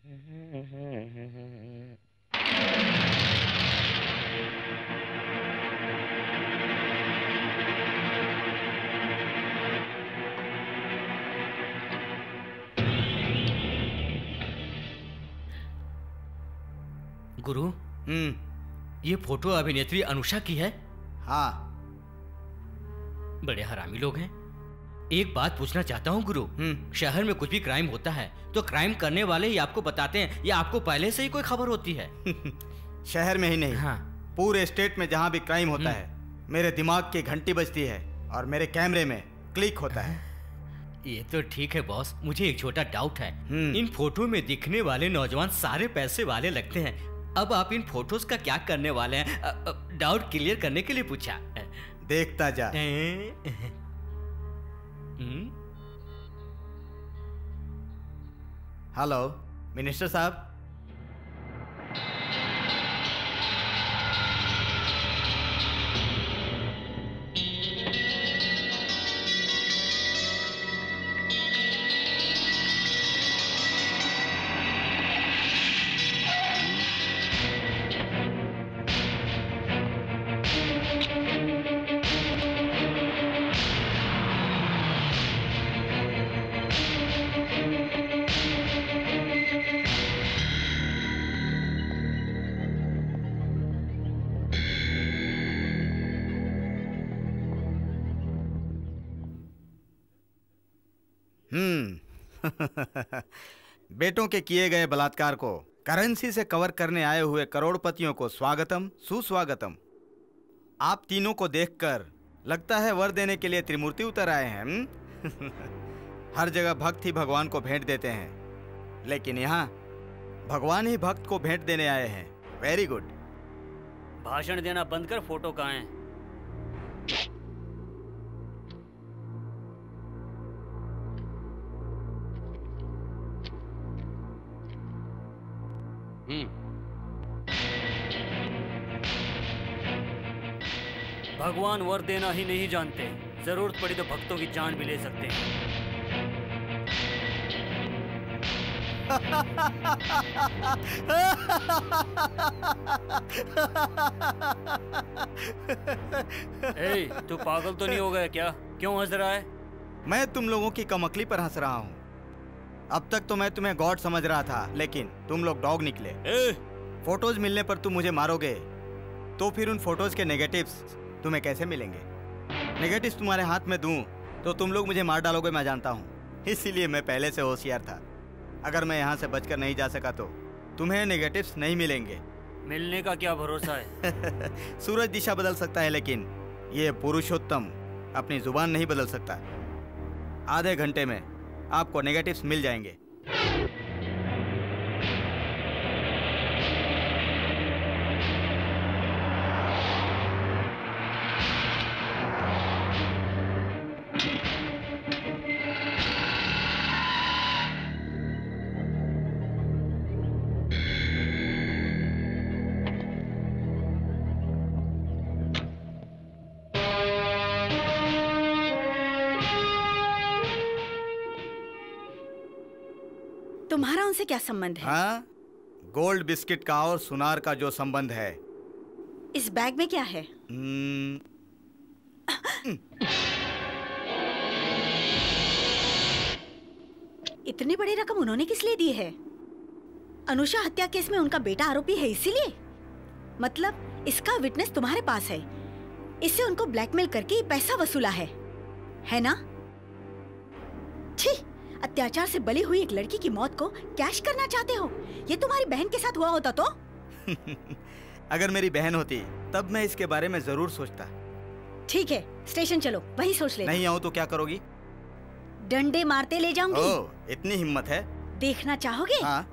गुरु, ये फोटो अभिनेत्री अनुषा की है? हाँ। बड़े हरामी लोग हैं। एक बात पूछना चाहता हूँ गुरु, शहर में कुछ भी क्राइम होता है तो क्राइम करने वाले ही आपको बताते हैं या आपको पहले से ही कोई खबर होती है? शहर में ही नहीं, हाँ, पूरे स्टेट में जहाँ भी क्राइम होता है मेरे दिमाग की घंटी बजती है और मेरे कैमरे में क्लिक होता है। ये तो ठीक है बॉस, मुझे एक छोटा डाउट है। इन फोटो में दिखने वाले नौजवान सारे पैसे वाले लगते हैं। अब आप इन फोटोज का क्या करने वाले हैं? डाउट क्लियर करने के लिए पूछा। देखता जा। हेलो मिनिस्टर साहब। बेटों के किए गए बलात्कार को करेंसी से कवर करने आए हुए करोड़पतियों को स्वागतम सुस्वागतम। आप तीनों को देखकर लगता है वर देने के लिए त्रिमूर्ति उतर आए हैं। हर जगह भक्त ही भगवान को भेंट देते हैं, लेकिन यहाँ भगवान ही भक्त को भेंट देने आए हैं। Very good. भाषण देना बंद कर, फोटो कहाँ है? भगवान वर देना ही नहीं जानते, जरूरत पड़ी तो भक्तों की जान भी ले सकते हैं। तू पागल तो नहीं हो गया क्या? क्यों हंस रहा है? मैं तुम लोगों की कमकली पर हंस रहा हूँ। अब तक तो मैं तुम्हें गॉड समझ रहा था, लेकिन तुम लोग डॉग निकले। फोटोज मिलने पर तुम मुझे मारोगे, तो फिर उन फोटोज के नेगेटिव्स तुम्हें कैसे मिलेंगे? नेगेटिव्स तुम्हारे हाथ में दूं तो तुम लोग मुझे मार डालोगे, मैं जानता हूँ। इसीलिए मैं पहले से होशियार था। अगर मैं यहाँ से बचकर नहीं जा सका तो तुम्हें नेगेटिव्स नहीं मिलेंगे। मिलने का क्या भरोसा है? सूरज दिशा बदल सकता है, लेकिन ये पुरुषोत्तम अपनी जुबान नहीं बदल सकता। आधे घंटे में आपको नेगेटिव्स मिल जाएंगे। तुम्हारा उनसे क्या संबंध है? हाँ, गोल्ड बिस्किट का और सुनार का जो संबंध है। इस बैग में क्या है? इतनी बड़ी रकम उन्होंने किस लिए दी है? अनुषा हत्या केस में उनका बेटा आरोपी है, इसीलिए? मतलब इसका विटनेस तुम्हारे पास है, इससे उनको ब्लैकमेल करके पैसा वसूला है ना? छी, अत्याचार से बली हुई एक लड़की की मौत को कैश करना चाहते हो? ये तुम्हारी बहन के साथ हुआ होता तो? अगर मेरी बहन होती तब मैं इसके बारे में जरूर सोचता। ठीक है, स्टेशन चलो, वहीं सोच लेना। नहीं आऊं तो क्या करोगी? डंडे मारते ले जाऊंगी। ओह, इतनी हिम्मत है? देखना चाहोगे? हाँ।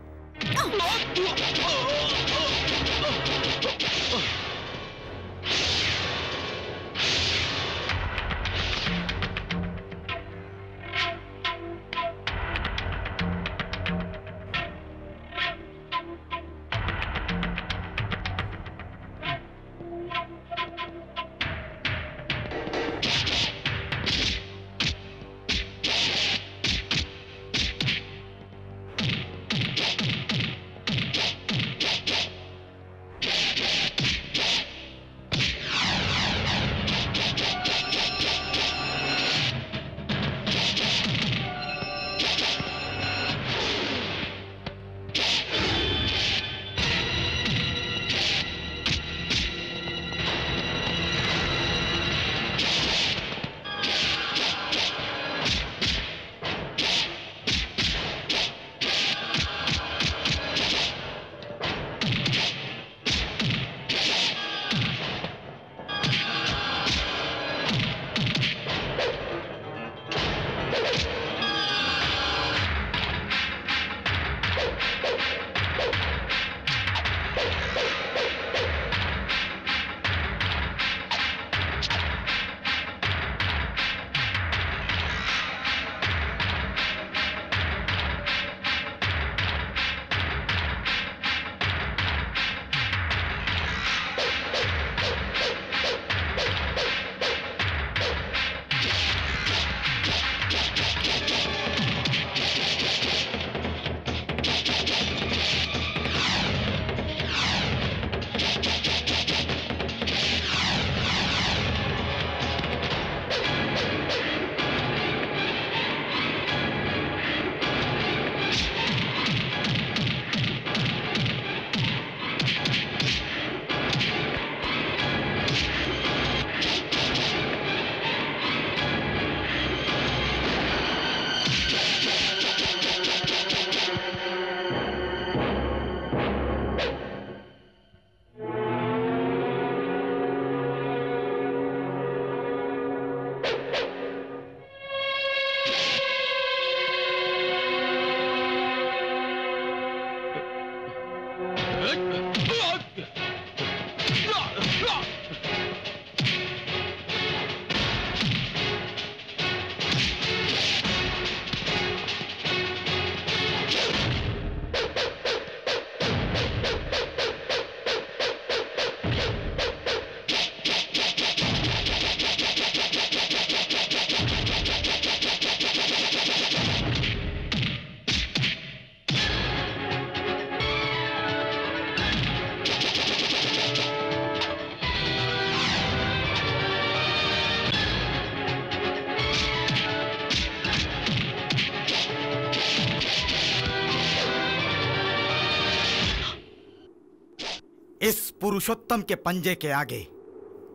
इस पुरुषोत्तम के पंजे के आगे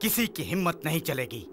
किसी की हिम्मत नहीं चलेगी।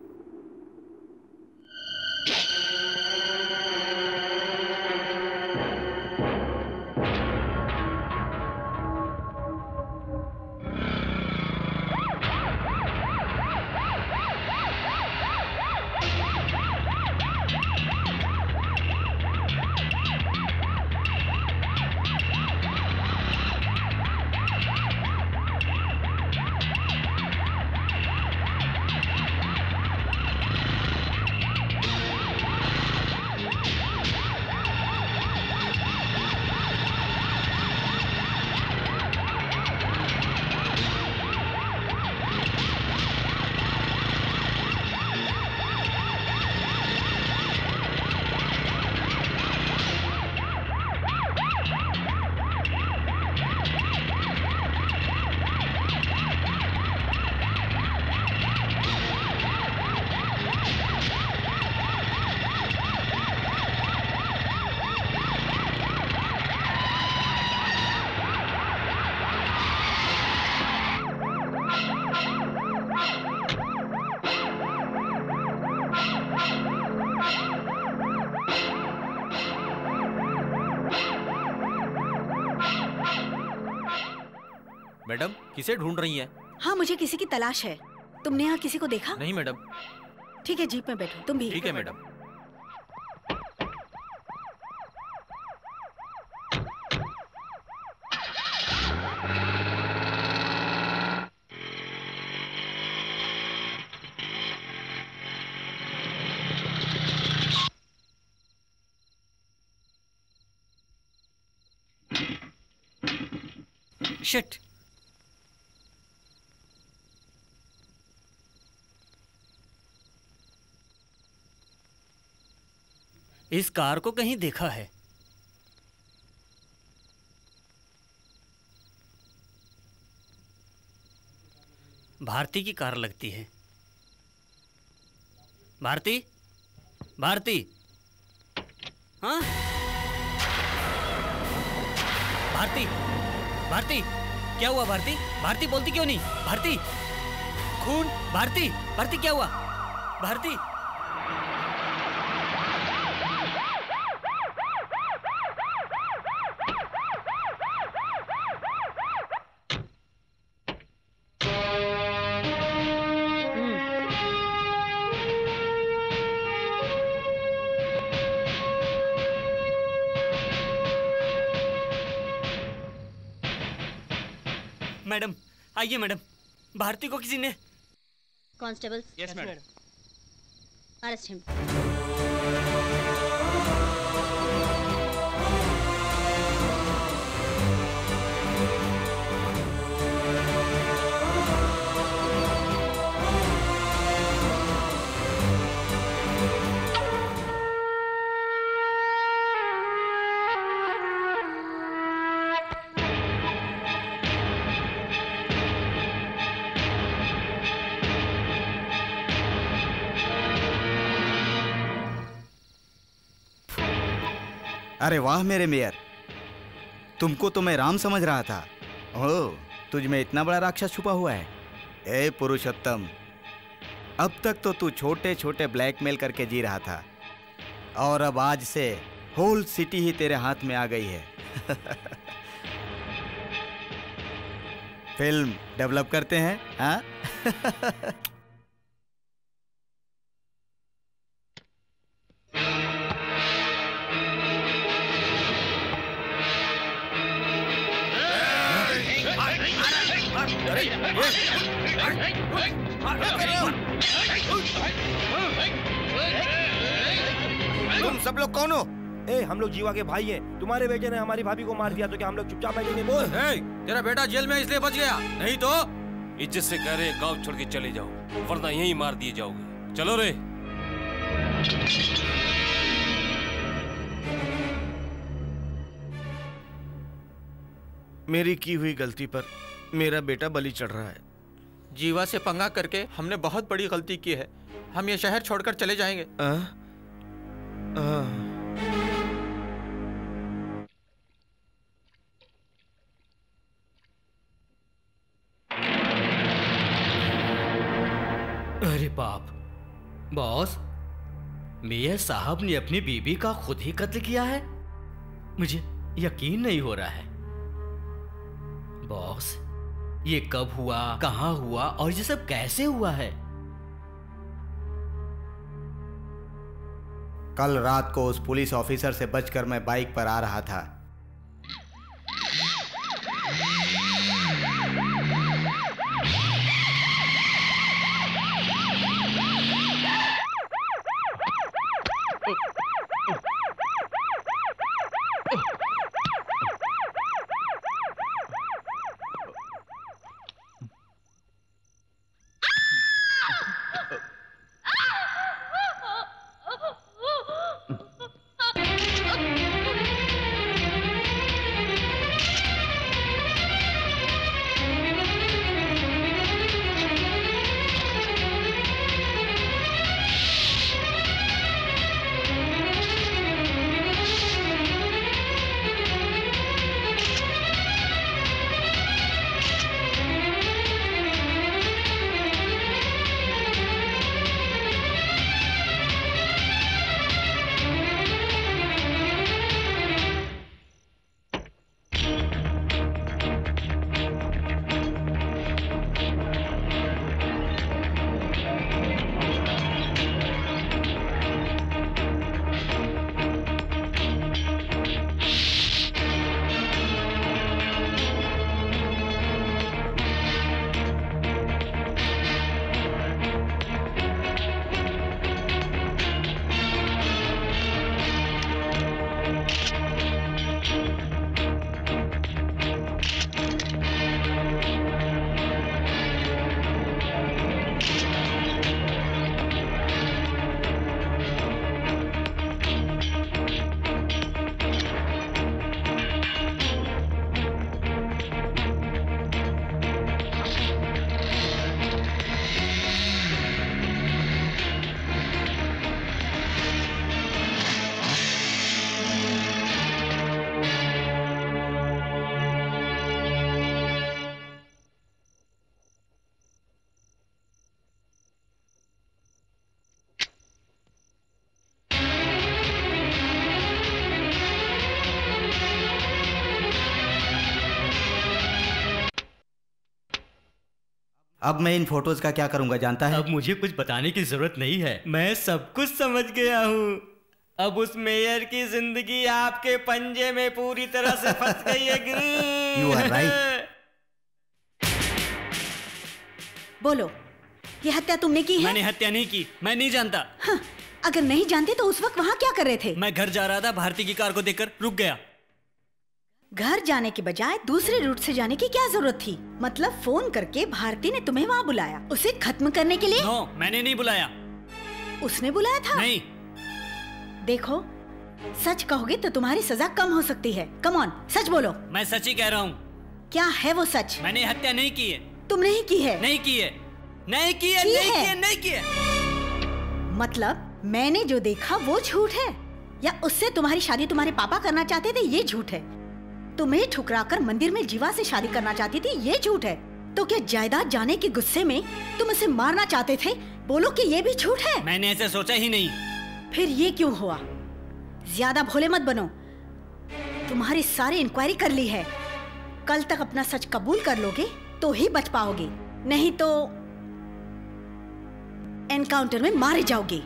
मैडम, किसे ढूंढ रही हैं? हाँ, मुझे किसी की तलाश है। तुमने यहाँ किसी को देखा? नहीं मैडम। ठीक है, जीप में बैठो। तुम भी। ठीक है मैडम। शिट। इस कार को कहीं देखा है। भारती की कार लगती है। भारती, भारती, हाँ, भारती, भारती, क्या हुआ भारती? भारती बोलती क्यों नहीं? भारती, खून, भारती, भारती क्या हुआ? भारती, मैडम आइए मैडम, भारती को किसी ने। Constable. Yes madam. Arrest him. अरे वाह मेरे मेयर, तुमको तो मैं राम समझ रहा था। ओह, तुझ में इतना बड़ा राक्षस छुपा हुआ है। ए पुरुषोत्तम, अब तक तो तू छोटे छोटे ब्लैकमेल करके जी रहा था, और अब आज से होल सिटी ही तेरे हाथ में आ गई है। फिल्म डेवलप करते हैं, हाँ? तुम सब लोग कौन हो? ए, हम लोग जीवा के भाई हैं। तुम्हारे बेटे ने हमारी भाभी को मार दिया तो क्या हम लोग चुपचाप बैठेंगे? बोल। तेरा बेटा जेल में इसलिए बच गया, नहीं तो इज्जत से कह रहे गांव छोड़ के चले जाओ, वरना यहीं मार दिए जाओगे। चलो रे। मेरी की हुई गलती पर मेरा बेटा बलि चढ़ रहा है। जीवा से पंगा करके हमने बहुत बड़ी गलती की है। हम ये शहर छोड़कर चले जाएंगे। अरे बाप, बॉस, मेयर साहब ने अपनी बीबी का खुद ही कत्ल किया है? मुझे यकीन नहीं हो रहा है। बॉस, ये कब हुआ, कहां हुआ और ये सब कैसे हुआ है? कल रात को उस पुलिस ऑफिसर से बचकर मैं बाइक पर आ रहा था। अब मैं इन फोटोज का क्या करूंगा जानता है? अब मुझे कुछ बताने की जरूरत नहीं है, मैं सब कुछ समझ गया हूँ। अब उस मेयर की जिंदगी आपके पंजे में पूरी तरह से फंस गई है गुरु। You are right. बोलो, ये हत्या तुमने की है? मैंने हत्या नहीं की, मैं नहीं जानता। हाँ, अगर नहीं जानते तो उस वक्त वहाँ क्या कर रहे थे? मैं घर जा रहा था, भारती की कार को देखकर रुक गया। घर जाने के बजाय दूसरे रूट से जाने की क्या जरूरत थी? मतलब फोन करके भारती ने तुम्हें वहाँ बुलाया, उसे खत्म करने के लिए? नो, मैंने नहीं बुलाया। उसने बुलाया था? नहीं। देखो, सच कहोगे तो तुम्हारी सजा कम हो सकती है। कम ऑन, सच बोलो। मैं सच ही कह रहा हूँ। क्या है वो सच? मैंने हत्या नहीं की है। तुम नहीं की है? नहीं की है, नहीं की है, नहीं की है, नहीं की है। मतलब मैंने जो देखा वो झूठ है, या उससे तुम्हारी शादी तुम्हारे पापा करना चाहते थे ये झूठ है? तुम्हें ठुकराकर मंदिर में जीवा से शादी करना चाहती थी ये झूठ है? तो क्या जायदाद जाने के गुस्से में तुम उसे मारना चाहते थे? बोलो कि ये भी झूठ है। मैंने ऐसे सोचा ही नहीं। फिर ये क्यों हुआ? ज्यादा भोले मत बनो। तुम्हारी सारी इंक्वायरी कर ली है, कल तक अपना सच कबूल कर लोगे तो ही बच पाओगे, नहीं तो एनकाउंटर में मारे जाओगे।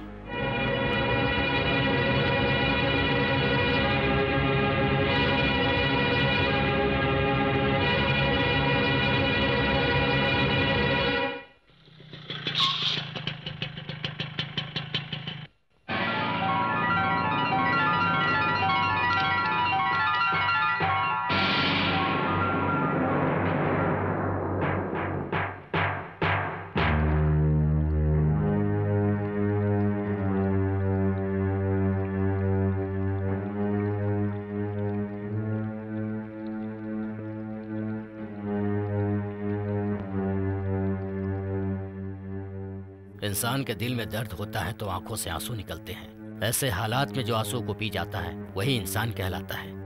इंसान के दिल में दर्द होता है तो आंखों से आंसू निकलते हैं। ऐसे हालात में जो आंसू को पी जाता है वही इंसान कहलाता है।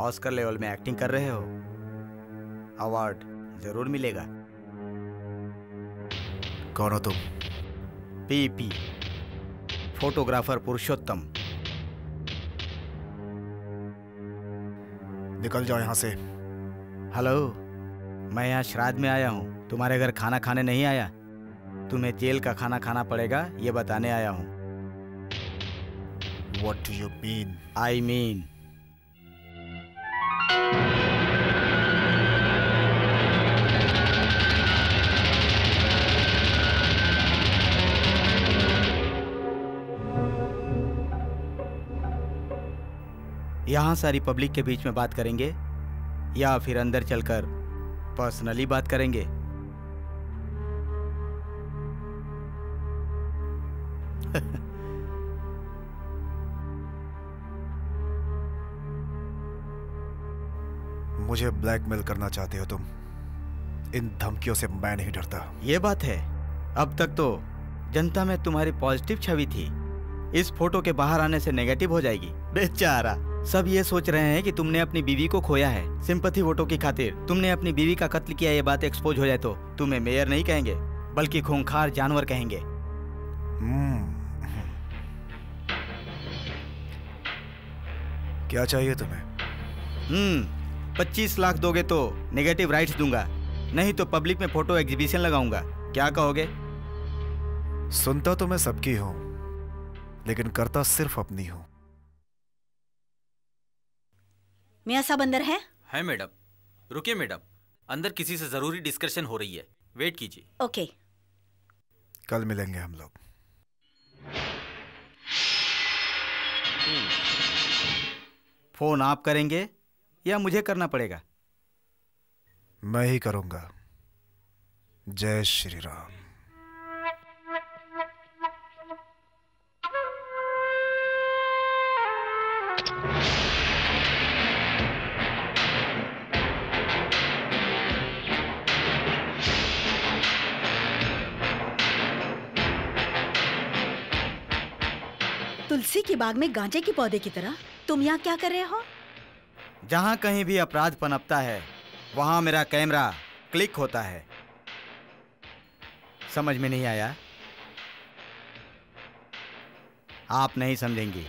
ऑस्कर लेवल में एक्टिंग कर रहे हो, अवार्ड जरूर मिलेगा। कौन हो तुम? पीपी, फोटोग्राफर पुरुषोत्तम। निकल जाओ यहाँ से। हेलो, मैं यहाँ श्राद्ध में आया हूँ, तुम्हारे घर खाना खाने नहीं आया। तुम्हें जेल का खाना खाना पड़ेगा ये बताने आया हूँ। What do you mean? I mean यहाँ सारी पब्लिक के बीच में बात करेंगे या फिर अंदर चलकर पर्सनली बात करेंगे? मुझे ब्लैकमेल करना चाहते हो तुम? इन धमकियों से मैं नहीं डरता। ये बात है, अब तक तो जनता में तुम्हारी पॉजिटिव छवि थी, इस फोटो के बाहर आने से नेगेटिव हो जाएगी। बेचारा, सब ये सोच रहे हैं कि तुमने अपनी बीवी को खोया है। सिंपैथी वोटों की खातिर तुमने अपनी बीवी का कत्ल किया, ये बात एक्सपोज हो जाए तो तुम्हें मेयर नहीं कहेंगे बल्कि खूंखार जानवर कहेंगे। क्या चाहिए तुम्हें? 25 लाख दोगे तो नेगेटिव राइट्स दूंगा, नहीं तो पब्लिक में फोटो एग्जीबिशन लगाऊंगा। क्या कहोगे? सुनता तो मैं सबकी हूं, लेकिन करता सिर्फ अपनी हूं। मियां साहब अंदर है? है मैडम। रुकिए मैडम, अंदर किसी से जरूरी डिस्कशन हो रही है, वेट कीजिए। ओके। कल मिलेंगे हम लोग। फोन आप करेंगे या मुझे करना पड़ेगा? मैं ही करूंगा। जय श्री राम। तुलसी की बाग में गांजे के पौधे की तरह तुम यहाँ क्या कर रहे हो? जहां कहीं भी अपराध पनपता है वहां मेरा कैमरा क्लिक होता है। समझ में नहीं आया? आप नहीं समझेंगी।